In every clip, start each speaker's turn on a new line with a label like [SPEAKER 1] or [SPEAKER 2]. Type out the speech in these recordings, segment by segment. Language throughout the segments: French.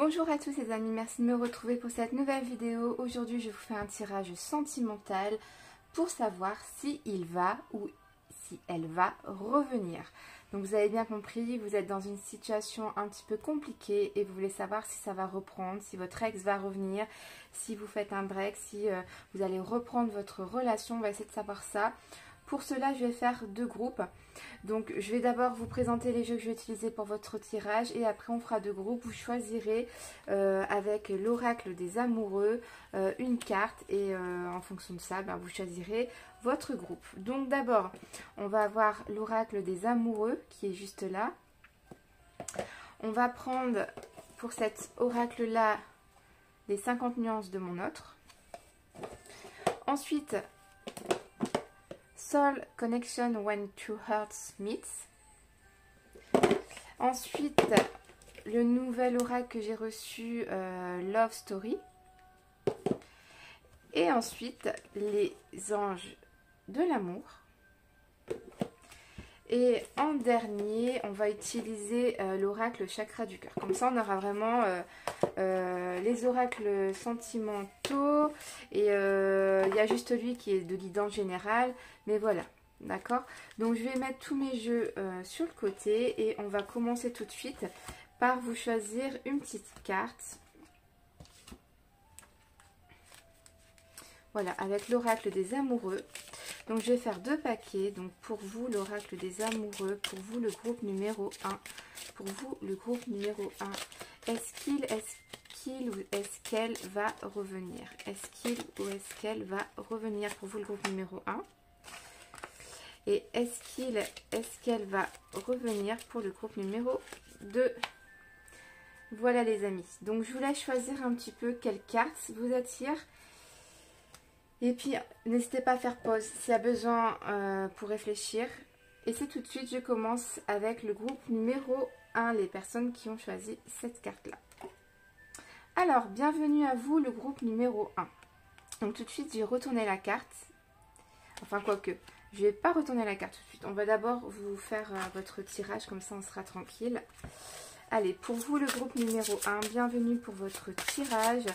[SPEAKER 1] Bonjour à tous les amis, merci de me retrouver pour cette nouvelle vidéo. Aujourd'hui je vous fais un tirage sentimental pour savoir si il va ou si elle va revenir. Donc vous avez bien compris, vous êtes dans une situation un petit peu compliquée et vous voulez savoir si ça va reprendre, si votre ex va revenir, si vous faites un break, si vous allez reprendre votre relation. On va essayer de savoir ça. Pour cela, je vais faire deux groupes. Donc, je vais d'abord vous présenter les jeux que je vais utiliser pour votre tirage. Et après, on fera deux groupes. Vous choisirez avec l'oracle des amoureux une carte. Et en fonction de ça, vous choisirez votre groupe. Donc, d'abord, on va avoir l'oracle des amoureux qui est juste là. On va prendre pour cet oracle-là les 50 nuances de mon autre. Ensuite, Soul Connection When Two Hearts Meet. Ensuite, le nouvel oracle que j'ai reçu, Love Story. Et ensuite, les anges de l'amour. Et en dernier, on va utiliser l'oracle chakra du cœur. Comme ça, on aura vraiment les oracles sentimentaux. Et il y a juste lui qui est de guidance générale. Mais voilà, d'accord? Donc, je vais mettre tous mes jeux sur le côté. Et on va commencer tout de suite par vous choisir une petite carte. Voilà, avec l'oracle des amoureux. Donc, je vais faire deux paquets. Donc, pour vous, l'oracle des amoureux. Pour vous, le groupe numéro 1. Pour vous, le groupe numéro 1. Est-ce qu'il ou est-ce qu'elle va revenir? Est-ce qu'il ou est-ce qu'elle va revenir pour vous, le groupe numéro 1? Et est-ce qu'elle va revenir pour le groupe numéro 2? Voilà les amis. Donc, je vous laisse choisir un petit peu quelle carte vous attire. Et puis, n'hésitez pas à faire pause s'il y a besoin pour réfléchir. Et c'est tout de suite, je commence avec le groupe numéro 1, les personnes qui ont choisi cette carte-là. Alors, bienvenue à vous, le groupe numéro 1. Donc, tout de suite, j'ai retourné la carte. Enfin, quoique, je ne vais pas retourner la carte tout de suite. On va d'abord vous faire votre tirage, comme ça, on sera tranquille. Allez, pour vous, le groupe numéro 1, bienvenue pour votre tirage.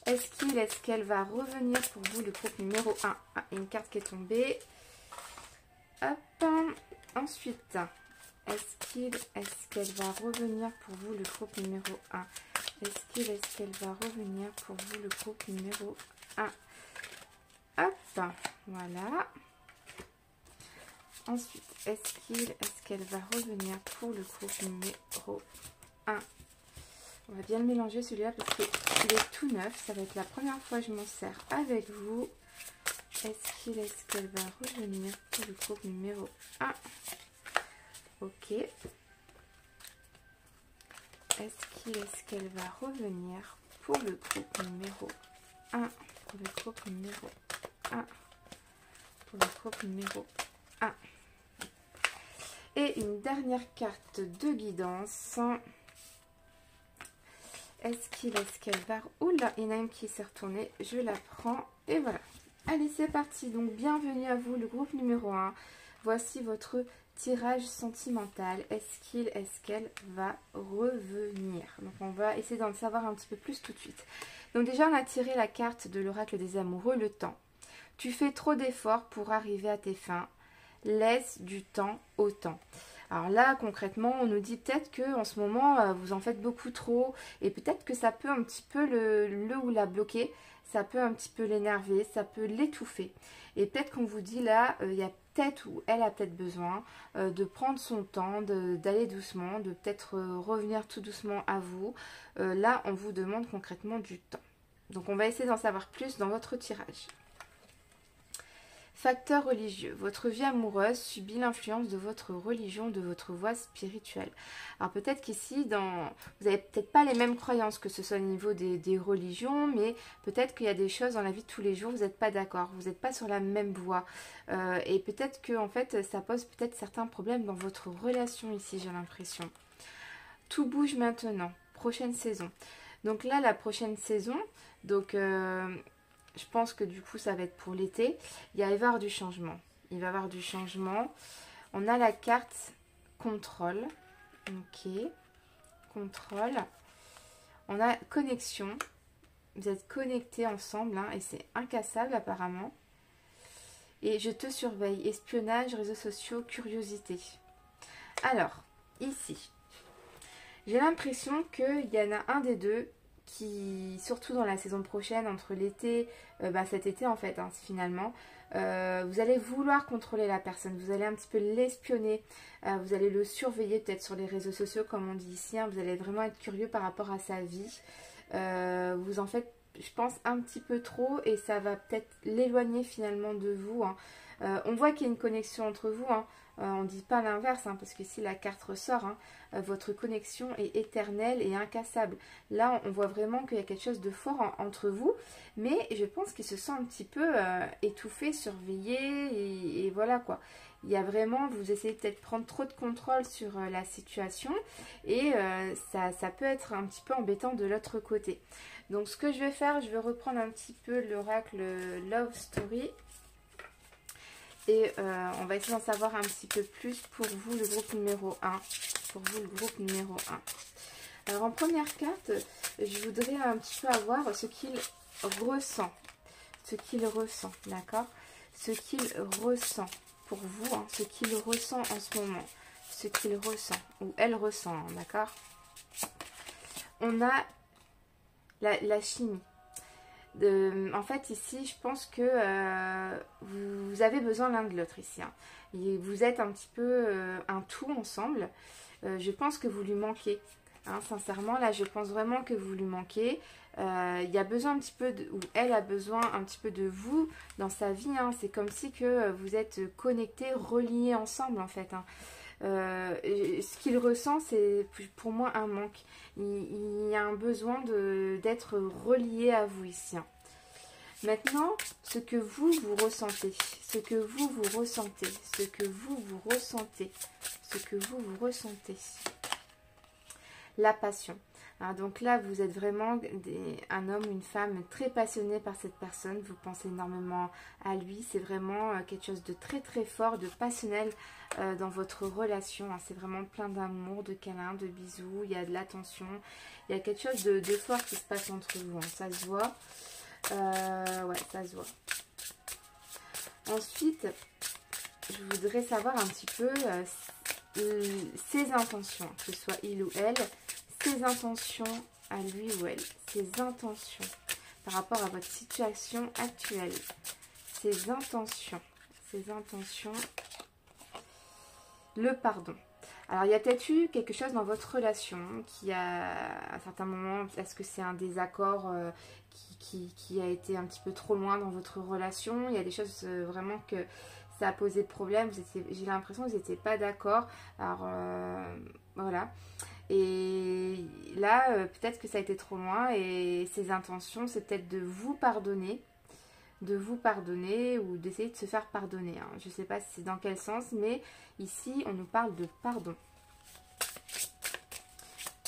[SPEAKER 1] Est-ce qu'elle va revenir pour vous, le groupe numéro 1? Une carte qui est tombée. Hop. Ensuite, est-ce qu'elle va revenir pour vous, le groupe numéro 1? Est-ce qu'elle va revenir pour vous, le groupe numéro 1? Hop. Voilà. Ensuite, est-ce qu'elle va revenir pour le groupe numéro 1? On va bien le mélanger celui-là parce qu'il est tout neuf. Ça va être la première fois que je m'en sers avec vous. Est-ce qu'elle va revenir pour le groupe numéro 1? Ok. Est-ce qu'elle va revenir pour le groupe numéro 1? Pour le groupe numéro 1. Pour le groupe numéro 1. Et une dernière carte de guidance. Est-ce qu'elle va... Oula, il y en a une qui s'est retournée. Je la prends et voilà. Allez, c'est parti. Donc, bienvenue à vous, le groupe numéro 1. Voici votre tirage sentimental. Est-ce qu'elle va revenir? Donc, on va essayer d'en savoir un petit peu plus tout de suite. Donc, déjà, on a tiré la carte de l'oracle des amoureux, le temps. Tu fais trop d'efforts pour arriver à tes fins. Laisse du temps au temps. Alors là, concrètement, on nous dit peut-être que en ce moment, vous en faites beaucoup trop et peut-être que ça peut un petit peu le ou la bloquer, ça peut un petit peu l'énerver, ça peut l'étouffer. Et peut-être qu'on vous dit là, il y a peut-être ou elle a peut-être besoin de prendre son temps, d'aller doucement, de peut-être revenir tout doucement à vous. Là, on vous demande concrètement du temps. Donc, on va essayer d'en savoir plus dans votre tirage. Facteur religieux. Votre vie amoureuse subit l'influence de votre religion, de votre voie spirituelle. Alors peut-être qu'ici, vous n'avez peut-être pas les mêmes croyances, que ce soit au niveau des religions, mais peut-être qu'il y a des choses dans la vie de tous les jours, vous n'êtes pas d'accord, vous n'êtes pas sur la même voie. Et peut-être que en fait, ça pose peut-être certains problèmes dans votre relation ici, j'ai l'impression. Tout bouge maintenant. Prochaine saison. Donc là, la prochaine saison, donc... je pense que du coup, ça va être pour l'été. Il va y avoir du changement. Il va y avoir du changement. On a la carte contrôle. Ok. Contrôle. On a connexion. Vous êtes connectés ensemble hein, et c'est incassable apparemment. Et je te surveille. Espionnage, réseaux sociaux, curiosité. Alors, ici, j'ai l'impression qu'il y en a un des deux qui, surtout dans la saison prochaine, entre l'été, cet été en fait, hein, finalement, vous allez vouloir contrôler la personne, vous allez un petit peu l'espionner, vous allez le surveiller peut-être sur les réseaux sociaux comme on dit ici, hein, vous allez vraiment être curieux par rapport à sa vie, vous en faites, je pense, un petit peu trop et ça va peut-être l'éloigner finalement de vous, hein. On voit qu'il y a une connexion entre vous, hein. On ne dit pas l'inverse, hein, parce que si la carte ressort, hein, votre connexion est éternelle et incassable. Là, on voit vraiment qu'il y a quelque chose de fort entre vous, mais je pense qu'il se sent un petit peu étouffé, surveillé, et voilà quoi. Il y a vraiment, vous essayez peut-être de prendre trop de contrôle sur la situation, et ça peut être un petit peu embêtant de l'autre côté. Donc ce que je vais faire, je vais reprendre un petit peu l'oracle Love Story. Et on va essayer d'en savoir un petit peu plus pour vous, le groupe numéro 1. Pour vous, le groupe numéro 1. Alors, en première carte, je voudrais un petit peu avoir ce qu'il ressent. Ce qu'il ressent, d'accord? Ce qu'il ressent pour vous, hein, ce qu'il ressent en ce moment. Ce qu'il ressent, ou elle ressent, hein, d'accord? On a la chimie. En fait ici je pense que vous avez besoin l'un de l'autre ici, hein. Et vous êtes un petit peu un tout ensemble. Je pense que vous lui manquez, hein, sincèrement là je pense vraiment que vous lui manquez. Il y a besoin un petit peu ou elle a besoin un petit peu de vous dans sa vie, hein. C'est comme si que vous êtes connectés, reliés ensemble en fait, hein. Ce qu'il ressent, c'est pour moi un manque. Il y a un besoin d'être relié à vous ici, hein. Maintenant, ce que vous ressentez, ce que vous ressentez, ce que vous ressentez, ce que vous ressentez, la passion. Hein, donc là, vous êtes vraiment un homme, une femme très passionné par cette personne. Vous pensez énormément à lui. C'est vraiment quelque chose de très très fort, de passionnel dans votre relation. Hein, c'est vraiment plein d'amour, de câlins, de bisous. Il y a de l'attention. Il y a quelque chose de fort qui se passe entre vous. Hein, ça se voit. Ouais, ça se voit. Ensuite, je voudrais savoir un petit peu ses intentions, que ce soit il ou elle. Ses intentions à lui ou elle, ses intentions par rapport à votre situation actuelle, ses intentions, le pardon. Alors il y a peut-être eu quelque chose dans votre relation qui a, à certains moments, est-ce que c'est un désaccord qui a été un petit peu trop loin dans votre relation? Il y a des choses vraiment que ça a posé problème, j'ai l'impression que vous n'étiez pas d'accord, alors voilà. Et là, peut-être que ça a été trop loin et ses intentions, c'est peut-être de vous pardonner ou d'essayer de se faire pardonner, hein. Je ne sais pas si c'est dans quel sens, mais ici, on nous parle de pardon.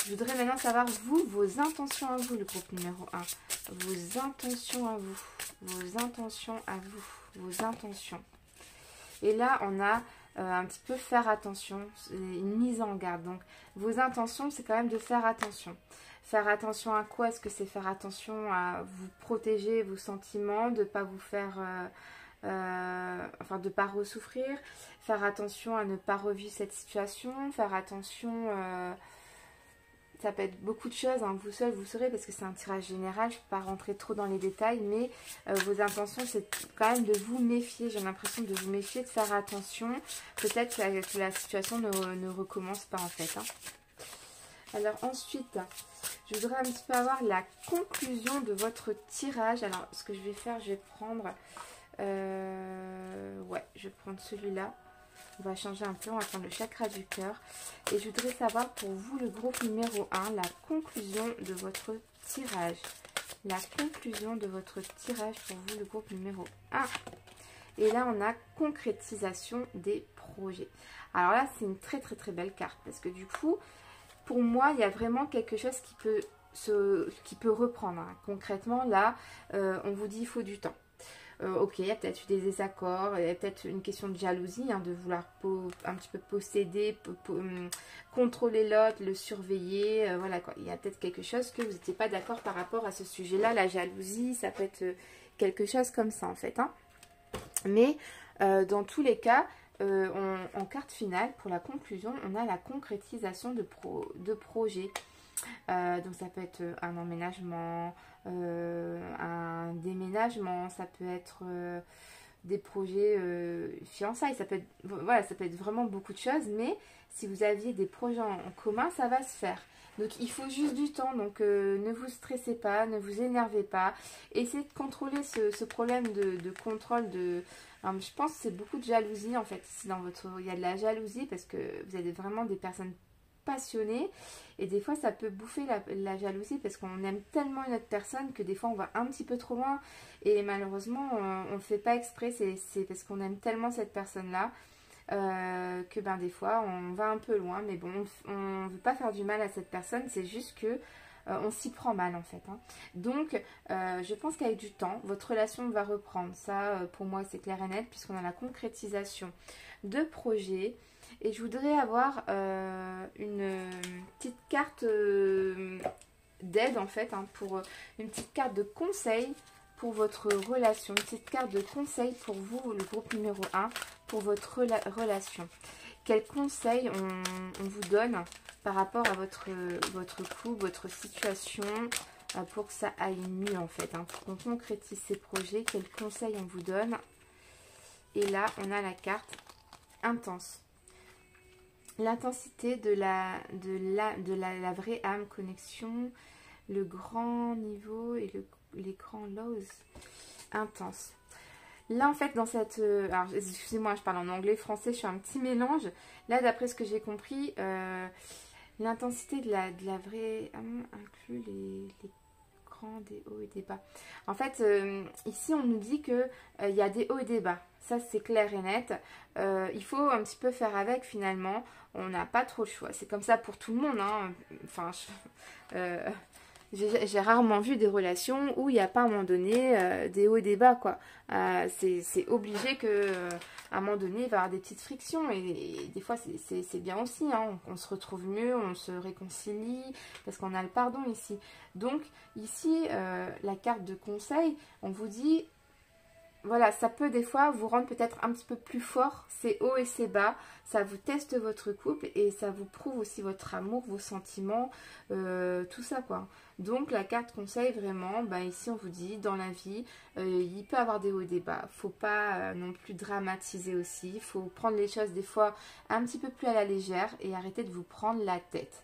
[SPEAKER 1] Je voudrais maintenant savoir, vous, vos intentions à vous, le groupe numéro 1. Vos intentions à vous, vos intentions à vous, vos intentions. Et là, on a un petit peu faire attention, une mise en garde. Donc, vos intentions, c'est quand même de faire attention. Faire attention à quoi? Est-ce que c'est faire attention à vous protéger vos sentiments, de ne pas vous faire... enfin, de ne pas ressouffrir. Faire attention à ne pas revivre cette situation. Faire attention... ça peut être beaucoup de choses, hein. Vous seul, vous saurez, parce que c'est un tirage général. Je ne peux pas rentrer trop dans les détails, mais vos intentions, c'est quand même de vous méfier. J'ai l'impression de vous méfier, de faire attention. Peut-être que la situation ne recommence pas, en fait, hein. Alors ensuite, je voudrais un petit peu avoir la conclusion de votre tirage. Alors, ce que je vais faire, je vais prendre... ouais, je vais prendre celui-là. On va changer un peu, on va prendre le chakra du cœur. Et je voudrais savoir pour vous, le groupe numéro 1, la conclusion de votre tirage. La conclusion de votre tirage pour vous, le groupe numéro 1. Et là, on a concrétisation des projets. Alors là, c'est une très très très belle carte. Parce que du coup, pour moi, il y a vraiment quelque chose qui peut reprendre, hein. Concrètement, là, on vous dit il faut du temps. ok, il y a peut-être eu des désaccords, il y a peut-être une question de jalousie, hein, de vouloir un petit peu posséder, contrôler l'autre, le surveiller, voilà quoi. Il y a peut-être quelque chose que vous n'étiez pas d'accord par rapport à ce sujet-là, la jalousie, ça peut être quelque chose comme ça en fait. Hein. Mais dans tous les cas, en carte finale, pour la conclusion, on a la concrétisation de projets. Donc ça peut être un emménagement, un déménagement, ça peut être des projets fiançailles, ça peut être, voilà, ça peut être vraiment beaucoup de choses, mais si vous aviez des projets en commun, ça va se faire. Donc il faut juste du temps, donc ne vous stressez pas, ne vous énervez pas, essayez de contrôler ce problème de contrôle de... Alors, je pense que c'est beaucoup de jalousie en fait, ici dans votre... il y a de la jalousie parce que vous êtes vraiment des personnes passionné et des fois ça peut bouffer la jalousie parce qu'on aime tellement une autre personne que des fois on va un petit peu trop loin et malheureusement on ne fait pas exprès, c'est parce qu'on aime tellement cette personne là que ben des fois on va un peu loin, mais bon on ne veut pas faire du mal à cette personne, c'est juste que on s'y prend mal en fait. Hein. Donc je pense qu'avec du temps votre relation va reprendre, ça pour moi c'est clair et net puisqu'on a la concrétisation de projets. Et je voudrais avoir une petite carte d'aide en fait, hein, pour une petite carte de conseil pour votre relation. Une petite carte de conseil pour vous, le groupe numéro 1, pour votre relation. Quels conseils on vous donne par rapport à votre couple, votre situation, pour que ça aille mieux en fait. Hein, pour qu'on concrétise ces projets, quels conseils on vous donne. Et là, on a la carte intense. L'intensité de la vraie âme, connexion, le grand niveau et les grands lows intenses. Là en fait dans cette... alors excusez-moi, je parle en anglais, français, je suis un petit mélange. Là d'après ce que j'ai compris, l'intensité de la vraie âme inclut les grands, des hauts et des bas. En fait, ici on nous dit que il y a des hauts et des bas. Ça c'est clair et net. Il faut un petit peu faire avec finalement. On n'a pas trop le choix. C'est comme ça pour tout le monde. Hein. Enfin, j'ai rarement vu des relations où il n'y a pas à un moment donné des hauts et des bas, quoi. C'est obligé que à un moment donné il va y avoir des petites frictions et des fois c'est bien aussi. Hein. On se retrouve mieux, on se réconcilie parce qu'on a le pardon ici. Donc ici la carte de conseil, on vous dit voilà, ça peut des fois vous rendre peut-être un petit peu plus fort, c'est haut et c'est bas, ça vous teste votre couple et ça vous prouve aussi votre amour, vos sentiments, tout ça quoi. Donc la carte conseil vraiment, bah, ici on vous dit dans la vie, il peut y avoir des hauts et des bas, faut pas non plus dramatiser aussi, il faut prendre les choses des fois un petit peu plus à la légère et arrêter de vous prendre la tête.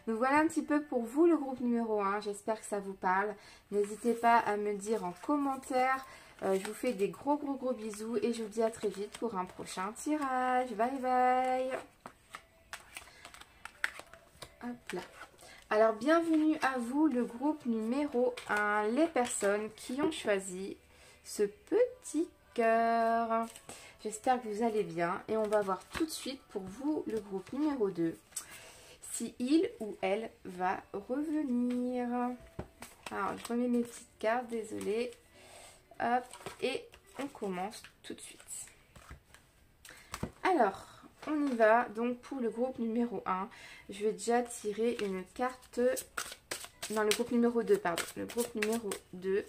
[SPEAKER 1] Donc voilà un petit peu pour vous le groupe numéro 1, j'espère que ça vous parle. N'hésitez pas à me dire en commentaire. Je vous fais des gros bisous et je vous dis à très vite pour un prochain tirage. Bye bye. Hop là. Alors bienvenue à vous le groupe numéro 1, les personnes qui ont choisi ce petit cœur. J'espère que vous allez bien et on va voir tout de suite pour vous le groupe numéro 2. Si il ou elle va revenir. Alors je remets mes petites cartes, désolée. Hop, et on commence tout de suite. Alors, on y va. Donc, pour le groupe numéro 1, je vais déjà tirer une carte... Non, le groupe numéro 2, pardon. Le groupe numéro 2.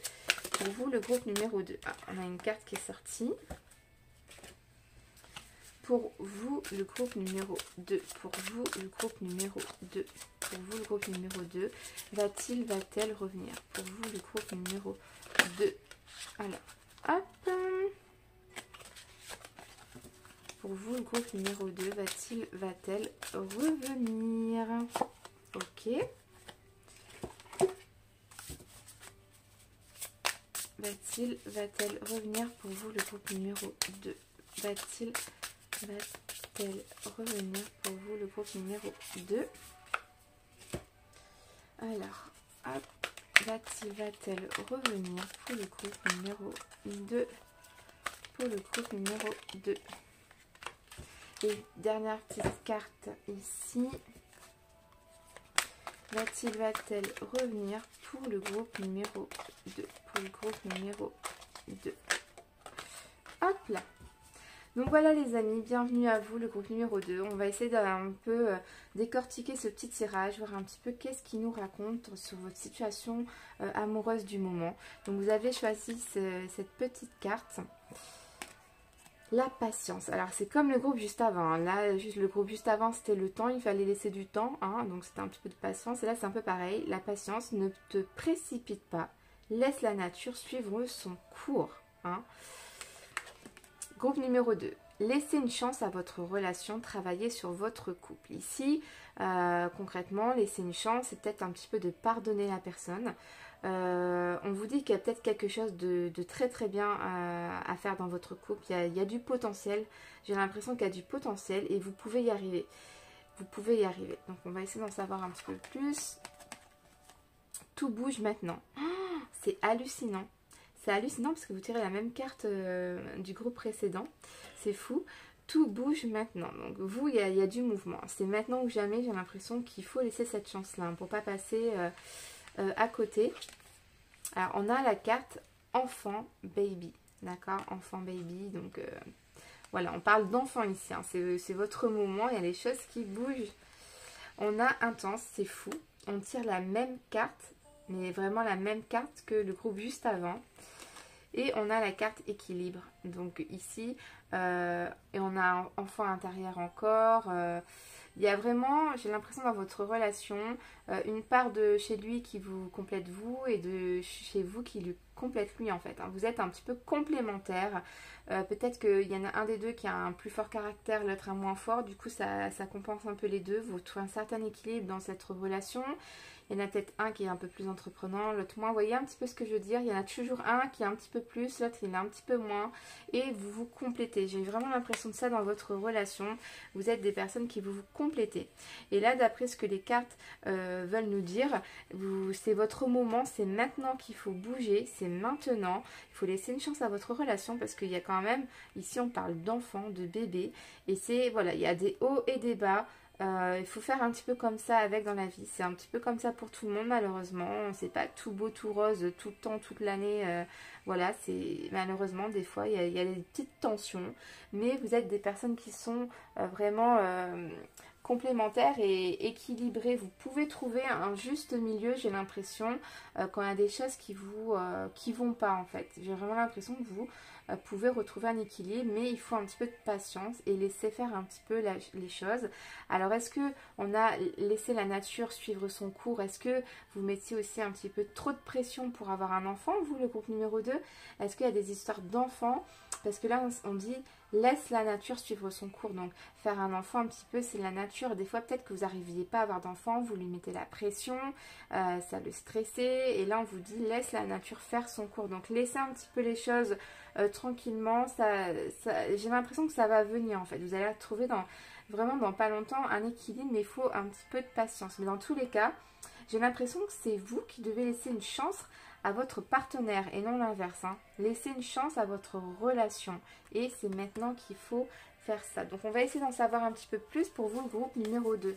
[SPEAKER 1] Pour vous, le groupe numéro 2. Ah, on a une carte qui est sortie. Pour vous, le groupe numéro 2. Pour vous, le groupe numéro 2. Pour vous, le groupe numéro 2. Va-t-elle revenir? Pour vous, le groupe numéro 2. Alors, hop. Pour vous, le groupe numéro 2, va-t-elle revenir? Ok. Va-t-elle revenir pour vous, le groupe numéro 2? Va-t-elle revenir pour vous, le groupe numéro 2? Alors, hop. Va-t-elle revenir pour le groupe numéro 2? Pour le groupe numéro 2. Et dernière petite carte ici. Va-t-elle revenir pour le groupe numéro 2? Pour le groupe numéro 2. Hop là. Donc voilà les amis, bienvenue à vous, le groupe numéro 2. On va essayer d'un peu décortiquer ce petit tirage, voir un petit peu qu'est-ce qu'il nous raconte sur votre situation amoureuse du moment. Donc vous avez choisi cette petite carte. La patience. Alors c'est comme le groupe juste avant. Là, juste le groupe juste avant, c'était le temps. Il fallait laisser du temps. Hein, donc c'était un petit peu de patience. Et là, c'est un peu pareil. La patience, ne te précipite pas. Laisse la nature suivre son cours. Hein. Groupe numéro 2. Laissez une chance à votre relation. Travaillez sur votre couple. Ici, concrètement, laisser une chance, c'est peut-être un petit peu de pardonner la personne. On vous dit qu'il y a peut-être quelque chose de très très bien à faire dans votre couple. Il y a du potentiel. J'ai l'impression qu'il y a du potentiel et vous pouvez y arriver. Vous pouvez y arriver. Donc on va essayer d'en savoir un petit peu plus. Tout bouge maintenant. Oh, c'est hallucinant. C'est hallucinant parce que vous tirez la même carte du groupe précédent. C'est fou. Tout bouge maintenant. Donc vous, il y a du mouvement. C'est maintenant ou jamais. J'ai l'impression qu'il faut laisser cette chance-là pour ne pas passer... à côté. Alors on a la carte enfant baby, d'accord, enfant baby, donc voilà, on parle d'enfant ici, hein. C'est votre moment, il y a des choses qui bougent. On a intense, c'est fou, on tire la même carte, mais vraiment la même carte que le groupe juste avant. Et on a la carte équilibre, donc ici, et on a enfant intérieur encore. Il y a vraiment, j'ai l'impression dans votre relation, une part de chez lui qui vous complète vous et de chez vous qui lui complète lui en fait. Hein. Vous êtes un petit peu complémentaires. Peut-être qu'il y en a un des deux qui a un plus fort caractère, l'autre un moins fort. Du coup, ça compense un peu les deux. Vous trouvez un certain équilibre dans cette relation. Il y en a peut-être un qui est un peu plus entreprenant, l'autre moins. Vous voyez un petit peu ce que je veux dire. Il y en a toujours un qui est un petit peu plus, l'autre il est un petit peu moins. Et vous vous complétez. J'ai vraiment l'impression de ça dans votre relation. Vous êtes des personnes qui vous complétez. Et là, d'après ce que les cartes veulent nous dire, c'est votre moment. C'est maintenant qu'il faut bouger. C'est maintenant. Il faut laisser une chance à votre relation parce qu'il y a quand même, ici on parle d'enfants, de bébés. Et c'est, voilà, il y a des hauts et des bas. Il faut faire un petit peu comme ça avec dans la vie. C'est un petit peu comme ça pour tout le monde malheureusement. C'est pas tout beau, tout rose, tout le temps, toute l'année. Voilà, c'est malheureusement des fois il y a des petites tensions. Mais vous êtes des personnes qui sont vraiment complémentaires et équilibrées. Vous pouvez trouver un juste milieu, j'ai l'impression, quand il y a des choses qui vont pas en fait. J'ai vraiment l'impression que vous pouvez retrouver un équilibre, mais il faut un petit peu de patience et laisser faire un petit peu les choses. Alors est-ce que on a laissé la nature suivre son cours? Est-ce que vous mettiez aussi un petit peu trop de pression pour avoir un enfant, vous, le groupe numéro 2? Est-ce qu'il y a des histoires d'enfants? Parce que là on dit laisse la nature suivre son cours. Donc faire un enfant un petit peu, c'est la nature. Des fois peut-être que vous n'arriviez pas à avoir d'enfant, vous lui mettez la pression, ça le stressait, et là on vous dit laisse la nature faire son cours. Donc laissez un petit peu les choses tranquillement. J'ai l'impression que ça va venir en fait. Vous allez trouver vraiment dans pas longtemps un équilibre, mais il faut un petit peu de patience. Mais dans tous les cas, j'ai l'impression que c'est vous qui devez laisser une chance à votre partenaire et non l'inverse. Hein. Laissez une chance à votre relation et c'est maintenant qu'il faut faire ça. Donc on va essayer d'en savoir un petit peu plus pour vous, le groupe numéro 2.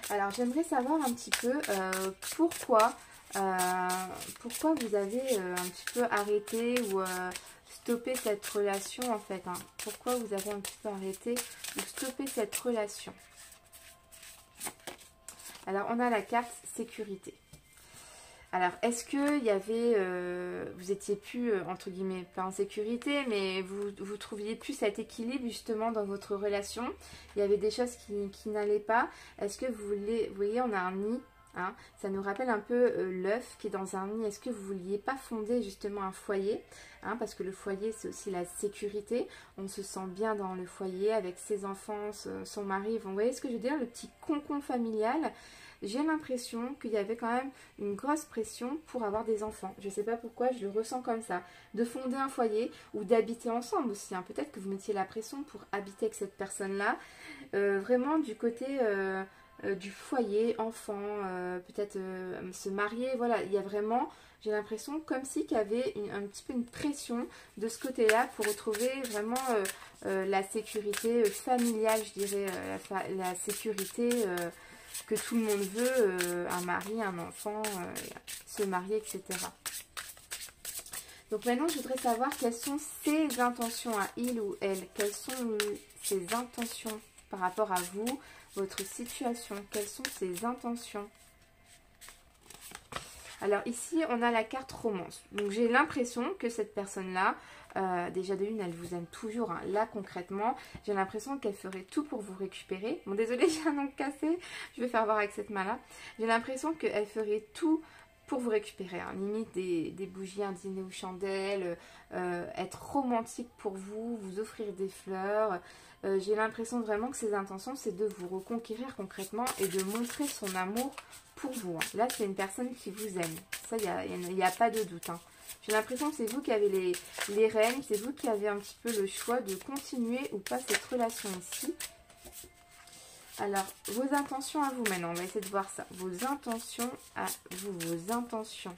[SPEAKER 1] Alors j'aimerais savoir un petit peu pourquoi vous avez un petit peu arrêté ou stoppé cette relation en fait. Hein. Pourquoi vous avez un petit peu arrêté ou stoppé cette relation? Alors on a la carte sécurité. Alors, est-ce qu'il y avait, vous étiez plus, entre guillemets, pas en sécurité, mais vous trouviez plus cet équilibre justement dans votre relation? Il y avait des choses qui n'allaient pas. Est-ce que vous voyez, on a un nid, hein, ça nous rappelle un peu l'œuf qui est dans un nid. Est-ce que vous vouliez pas fonder justement un foyer, hein, parce que le foyer, c'est aussi la sécurité. On se sent bien dans le foyer avec ses enfants, son mari. Vous voyez ce que je veux dire? Le petit cocon familial. J'ai l'impression qu'il y avait quand même une grosse pression pour avoir des enfants. Je ne sais pas pourquoi, je le ressens comme ça. De fonder un foyer ou d'habiter ensemble aussi. Hein. Peut-être que vous mettiez la pression pour habiter avec cette personne-là. Vraiment du côté du foyer, enfant, peut-être se marier. Voilà, il y a vraiment, j'ai l'impression comme si qu'il y avait un petit peu une pression de ce côté-là pour retrouver vraiment la sécurité familiale, je dirais, la sécurité... que tout le monde veut, un mari, un enfant, se marier, etc. Donc maintenant, je voudrais savoir quelles sont ses intentions à il ou elle. Quelles sont ses intentions par rapport à vous, votre situation. Quelles sont ses intentions? Alors ici, on a la carte romance. Donc j'ai l'impression que cette personne-là, déjà de une, elle vous aime toujours. Hein. Là, concrètement, j'ai l'impression qu'elle ferait tout pour vous récupérer. Bon, désolée, j'ai un ongle cassé. Je vais faire voir avec cette main-là. J'ai l'impression qu'elle ferait tout pour vous récupérer. Hein. Limite des bougies, un dîner aux chandelles, être romantique pour vous, vous offrir des fleurs. J'ai l'impression vraiment que ses intentions, c'est de vous reconquérir concrètement et de montrer son amour pour vous. Hein. Là, c'est une personne qui vous aime. Ça, il n'y a pas de doute. Hein. J'ai l'impression que c'est vous qui avez les rênes, c'est vous qui avez un petit peu le choix de continuer ou pas cette relation ici. Alors, vos intentions à vous maintenant, on va essayer de voir ça. Vos intentions à vous, vos intentions.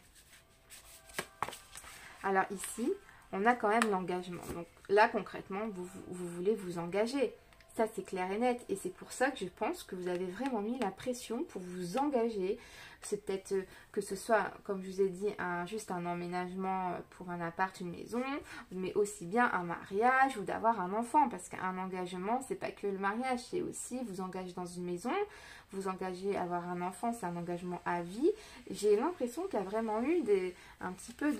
[SPEAKER 1] Alors ici, on a quand même l'engagement. Donc là, concrètement, vous voulez vous engager. Ça, c'est clair et net. Et c'est pour ça que je pense que vous avez vraiment mis la pression pour vous engager. C'est peut-être que ce soit, comme je vous ai dit, juste un emménagement pour un appart, une maison, mais aussi bien un mariage ou d'avoir un enfant. Parce qu'un engagement, c'est pas que le mariage, c'est aussi vous engager dans une maison, vous engager à avoir un enfant, c'est un engagement à vie. J'ai l'impression qu'il y a vraiment eu un petit peu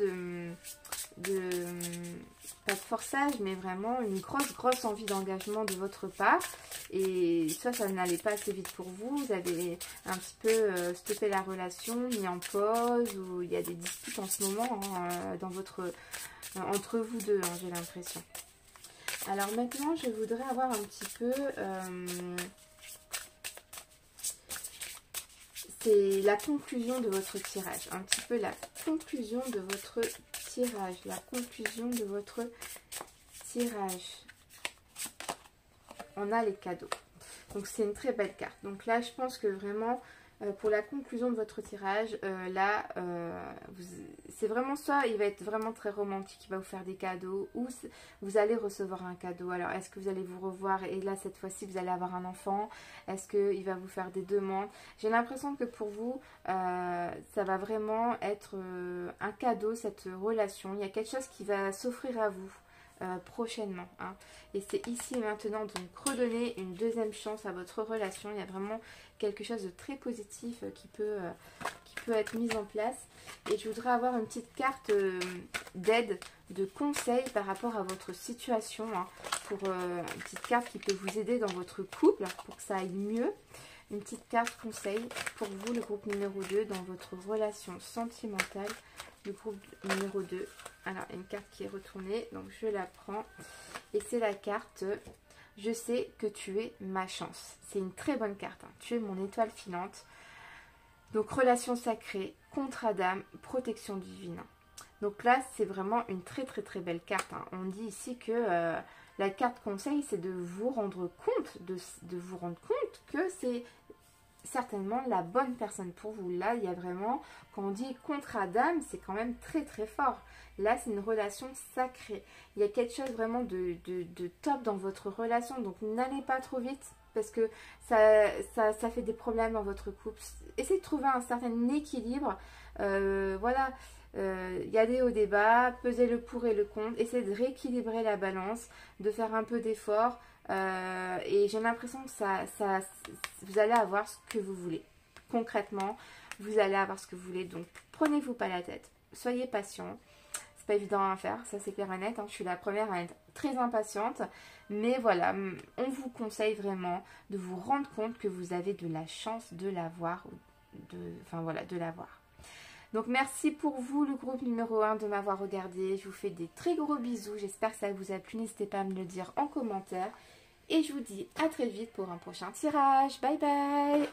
[SPEAKER 1] pas de forçage, mais vraiment une grosse envie d'engagement de votre part. Et ça n'allait pas assez vite pour vous. Vous avez un petit peu stoppé la relation, mis en pause, ou il y a des disputes en ce moment hein, entre vous deux, hein, j'ai l'impression. Alors maintenant, je voudrais avoir un petit peu... c'est la conclusion de votre tirage. Un petit peu la conclusion de votre tirage. La conclusion de votre tirage. On a les cadeaux. Donc c'est une très belle carte. Donc là, je pense que vraiment, pour la conclusion de votre tirage, c'est vraiment ça. Il va être vraiment très romantique. Il va vous faire des cadeaux ou vous allez recevoir un cadeau. Alors, est-ce que vous allez vous revoir et là, cette fois-ci, vous allez avoir un enfant? Est-ce qu'il va vous faire des demandes? J'ai l'impression que pour vous, ça va vraiment être un cadeau, cette relation. Il y a quelque chose qui va s'offrir à vous. Prochainement hein. Et c'est ici et maintenant, donc redonner une deuxième chance à votre relation. Il y a vraiment quelque chose de très positif qui peut être mis en place. Et je voudrais avoir une petite carte d'aide, de conseil par rapport à votre situation hein, pour une petite carte qui peut vous aider dans votre couple pour que ça aille mieux. Une petite carte conseil pour vous, le groupe numéro 2, dans votre relation sentimentale. Le groupe numéro 2. Alors, une carte qui est retournée, donc je la prends. Et c'est la carte « Je sais que tu es ma chance ». C'est une très bonne carte. Hein. Tu es mon étoile filante. Donc, relation sacrée, contrat d'âme, protection divine. Donc là, c'est vraiment une très belle carte. Hein. On dit ici que la carte conseil, c'est de vous rendre compte, de vous rendre compte que c'est certainement la bonne personne pour vous. Là, il y a vraiment, quand on dit contrat d'âme, c'est quand même très fort. Là, c'est une relation sacrée. Il y a quelque chose vraiment de top dans votre relation. Donc, n'allez pas trop vite parce que ça fait des problèmes dans votre couple. Essayez de trouver un certain équilibre. Voilà, il y a des hauts, des bas. Pesez le pour et le contre. Essayez de rééquilibrer la balance, de faire un peu d'effort. Et j'ai l'impression que vous allez avoir ce que vous voulez. Concrètement, vous allez avoir ce que vous voulez. Donc, prenez-vous pas la tête. Soyez patient. C'est pas évident à faire, ça c'est clair et net. Hein. Je suis la première à être très impatiente. Mais voilà, on vous conseille vraiment de vous rendre compte que vous avez de la chance de l'avoir. Enfin voilà, de l'avoir. Donc merci pour vous, le groupe numéro 1, de m'avoir regardé. Je vous fais des très gros bisous. J'espère que ça vous a plu. N'hésitez pas à me le dire en commentaire. Et je vous dis à très vite pour un prochain tirage. Bye bye!